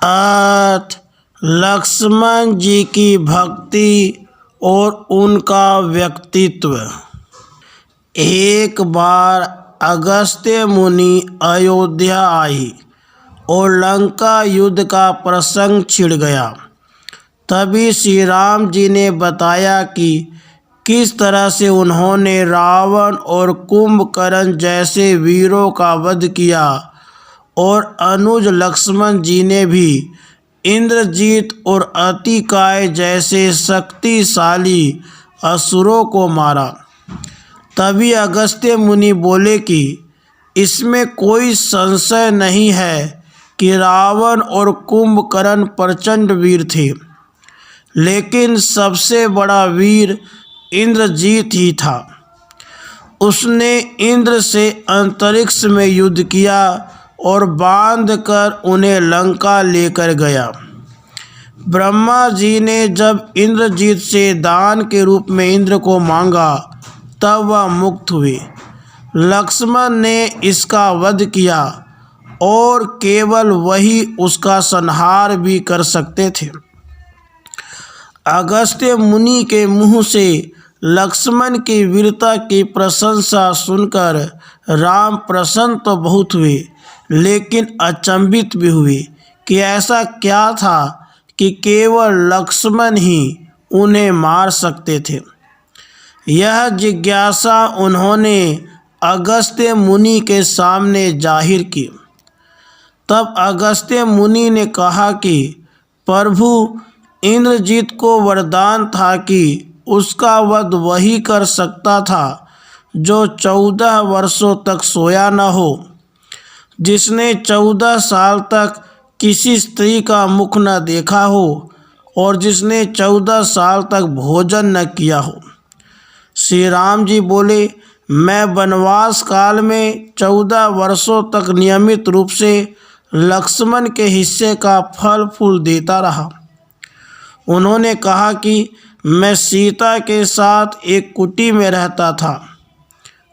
अर्थ लक्ष्मण जी की भक्ति और उनका व्यक्तित्व। एक बार अगस्त्य मुनि अयोध्या आई और लंका युद्ध का प्रसंग छिड़ गया। तभी श्री राम जी ने बताया कि किस तरह से उन्होंने रावण और कुंभकर्ण जैसे वीरों का वध किया और अनुज लक्ष्मण जी ने भी इंद्रजीत और अतिकाय जैसे शक्तिशाली असुरों को मारा। तभी अगस्त्य मुनि बोले कि इसमें कोई संशय नहीं है कि रावण और कुंभकर्ण प्रचंड वीर थे, लेकिन सबसे बड़ा वीर इंद्रजीत ही था। उसने इंद्र से अंतरिक्ष में युद्ध किया और बांधकर उन्हें लंका लेकर गया। ब्रह्मा जी ने जब इंद्रजीत से दान के रूप में इंद्र को मांगा तब वह मुक्त हुए। लक्ष्मण ने इसका वध किया और केवल वही उसका संहार भी कर सकते थे। अगस्त्य मुनि के मुँह से लक्ष्मण की वीरता की प्रशंसा सुनकर राम प्रसन्न तो बहुत हुए, लेकिन अचंभित भी हुए कि ऐसा क्या था कि केवल लक्ष्मण ही उन्हें मार सकते थे। यह जिज्ञासा उन्होंने अगस्त्य मुनि के सामने जाहिर की। तब अगस्त्य मुनि ने कहा कि प्रभु, इंद्रजीत को वरदान था कि उसका वध वही कर सकता था जो 14 वर्षों तक सोया न हो, जिसने 14 साल तक किसी स्त्री का मुख न देखा हो और जिसने 14 साल तक भोजन न किया हो। श्री राम जी बोले, मैं वनवास काल में 14 वर्षों तक नियमित रूप से लक्ष्मण के हिस्से का फल फूल देता रहा। उन्होंने कहा कि मैं सीता के साथ एक कुटी में रहता था।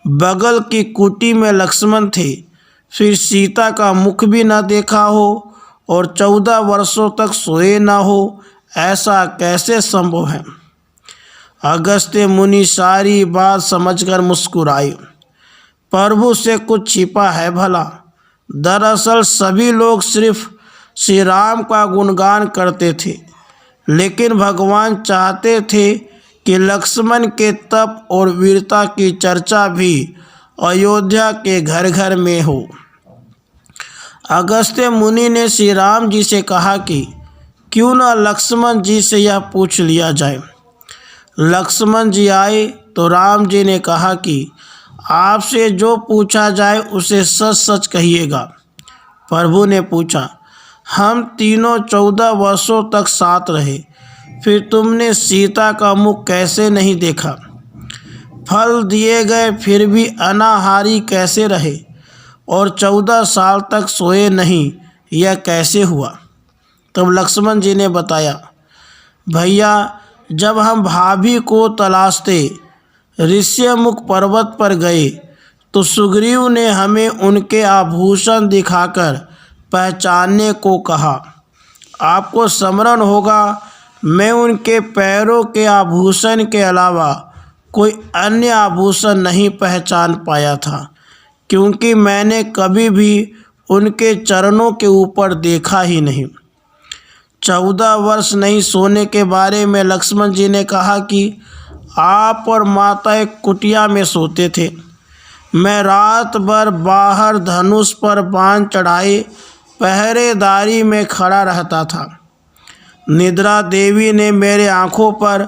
बगल की कुटी में लक्ष्मण थे, फिर सीता का मुख भी न देखा हो और 14 वर्षों तक सोए न हो, ऐसा कैसे संभव है। अगस्त्य मुनि सारी बात समझकर मुस्कुराए। प्रभु से कुछ छिपा है भला। दरअसल सभी लोग सिर्फ श्री राम का गुणगान करते थे, लेकिन भगवान चाहते थे कि लक्ष्मण के तप और वीरता की चर्चा भी अयोध्या के घर घर में हो। अगस्त्य मुनि ने श्री राम जी से कहा कि क्यों न लक्ष्मण जी से यह पूछ लिया जाए। लक्ष्मण जी आए तो राम जी ने कहा कि आपसे जो पूछा जाए उसे सच सच कहिएगा। प्रभु ने पूछा, हम तीनों 14 वर्षों तक साथ रहे, फिर तुमने सीता का मुख कैसे नहीं देखा? फल दिए गए फिर भी अनाहारी कैसे रहे और 14 साल तक सोए नहीं, यह कैसे हुआ? तब लक्ष्मण जी ने बताया, भैया, जब हम भाभी को तलाशते ऋष्यमुख पर्वत पर गए तो सुग्रीव ने हमें उनके आभूषण दिखाकर पहचानने को कहा। आपको स्मरण होगा, मैं उनके पैरों के आभूषण के अलावा कोई अन्य आभूषण नहीं पहचान पाया था, क्योंकि मैंने कभी भी उनके चरणों के ऊपर देखा ही नहीं। 14 वर्ष नहीं सोने के बारे में लक्ष्मण जी ने कहा कि आप और माता एक कुटिया में सोते थे। मैं रात भर बाहर धनुष पर बाण चढ़ाए पहरेदारी में खड़ा रहता था। निद्रा देवी ने मेरे आँखों पर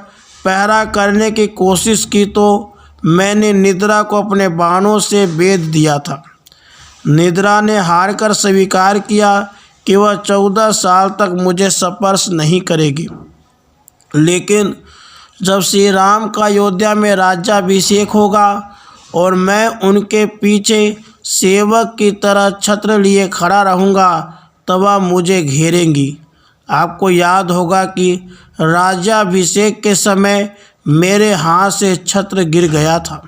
पहरा करने की कोशिश की तो मैंने निद्रा को अपने बाणों से बेध दिया था। निद्रा ने हार कर स्वीकार किया कि वह 14 साल तक मुझे स्पर्श नहीं करेगी। लेकिन जब श्री राम का अयोध्या में राज्याभिषेक होगा और मैं उनके पीछे सेवक की तरह छत्र लिए खड़ा रहूँगा, तब वह मुझे घेरेंगी। आपको याद होगा कि राज्याभिषेक के समय मेरे हाथ से छत्र गिर गया था।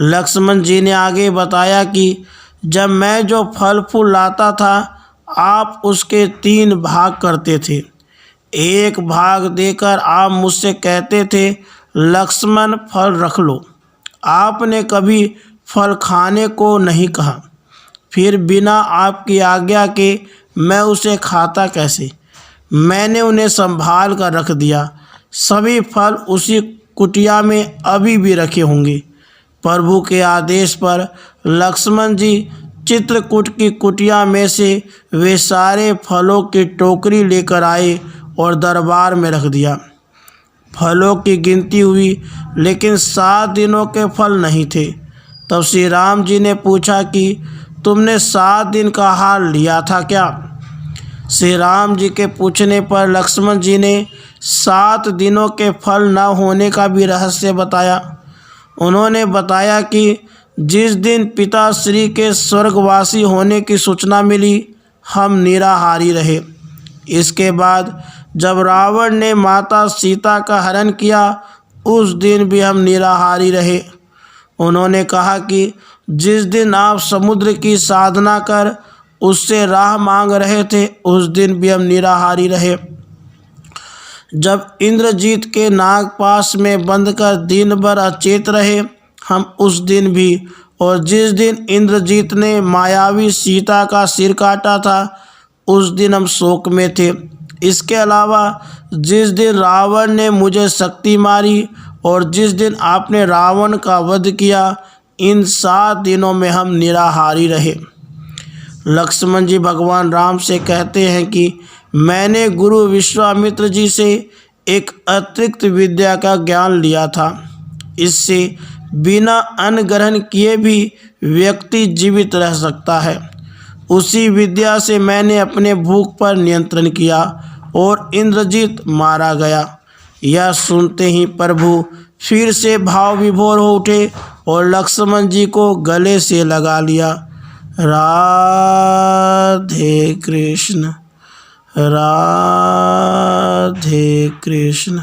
लक्ष्मण जी ने आगे बताया कि जब मैं जो फल फूल लाता था आप उसके 3 भाग करते थे। एक भाग देकर आप मुझसे कहते थे, लक्ष्मण फल रख लो। आपने कभी फल खाने को नहीं कहा। फिर बिना आपकी आज्ञा के मैं उसे खाता कैसे? मैंने उन्हें संभाल कर रख दिया। सभी फल उसी कुटिया में अभी भी रखे होंगे। प्रभु के आदेश पर लक्ष्मण जी चित्रकूट की कुटिया में से वे सारे फलों की टोकरी लेकर आए और दरबार में रख दिया। फलों की गिनती हुई, लेकिन 7 दिनों के फल नहीं थे। तब श्री राम जी ने पूछा कि तुमने 7 दिन का आहार लिया था क्या? श्री राम जी के पूछने पर लक्ष्मण जी ने 7 दिनों के फल न होने का भी रहस्य बताया। उन्होंने बताया कि जिस दिन पिता श्री के स्वर्गवासी होने की सूचना मिली, हम निराहारी रहे। इसके बाद जब रावण ने माता सीता का हरण किया, उस दिन भी हम निराहारी रहे। उन्होंने कहा कि जिस दिन आप समुद्र की साधना कर उससे राह मांग रहे थे, उस दिन भी हम निराहारी रहे। जब इंद्रजीत के नागपाश में बंद कर दिन भर अचेत रहे, हम उस दिन भी। और जिस दिन इंद्रजीत ने मायावी सीता का सिर काटा था, उस दिन हम शोक में थे। इसके अलावा जिस दिन रावण ने मुझे शक्ति मारी और जिस दिन आपने रावण का वध किया, इन 7 दिनों में हम निराहारी रहे। लक्ष्मण जी भगवान राम से कहते हैं कि मैंने गुरु विश्वामित्र जी से एक अतिरिक्त विद्या का ज्ञान लिया था। इससे बिना अन्न ग्रहण किए भी व्यक्ति जीवित रह सकता है। उसी विद्या से मैंने अपने भूख पर नियंत्रण किया और इंद्रजीत मारा गया। यह सुनते ही प्रभु फिर से भाव विभोर हो उठे और लक्ष्मण जी को गले से लगा लिया। राधे कृष्ण, राधे कृष्ण।